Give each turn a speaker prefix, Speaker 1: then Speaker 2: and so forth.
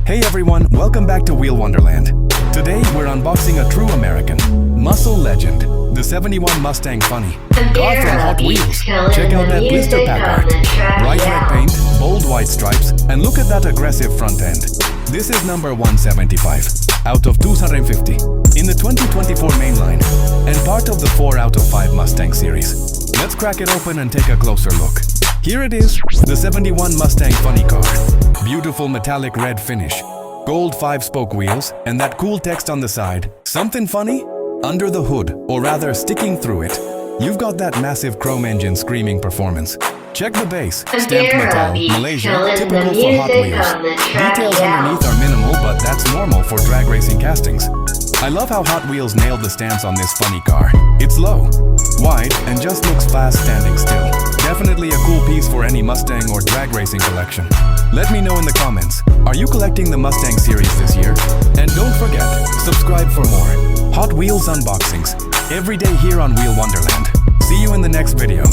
Speaker 1: Hey everyone, welcome back to Wheel Wonderland. Today we're unboxing a true American, muscle legend, the 71 Mustang Funny. Car from Hot Wheels. Check out that blister pack art. Bright red paint, bold white stripes, and look at that aggressive front end. This is number 175 out of 250 in the 2024 mainline and part of the 4 out of 5 Mustang series. Let's crack it open and take a closer look. Here it is, the 71 Mustang Funny Car. Beautiful metallic red finish, gold 5-spoke wheels, and that cool text on the side. Something funny? Under the hood, or rather sticking through it, you've got that massive chrome engine screaming performance. Check the base, stamped metal, Malaysia, typical for Hot Wheels. Details underneath are minimal, but that's normal for drag racing castings. I love how Hot Wheels nailed the stance on this funny car. It's low, wide, and just looks fast standing still. Definitely a cool piece for any Mustang or drag racing collection. Let me know in the comments, are you collecting the Mustang series this year? And don't forget, subscribe for more Hot Wheels unboxings every day here on Wheel Wonderland. See you in the next video.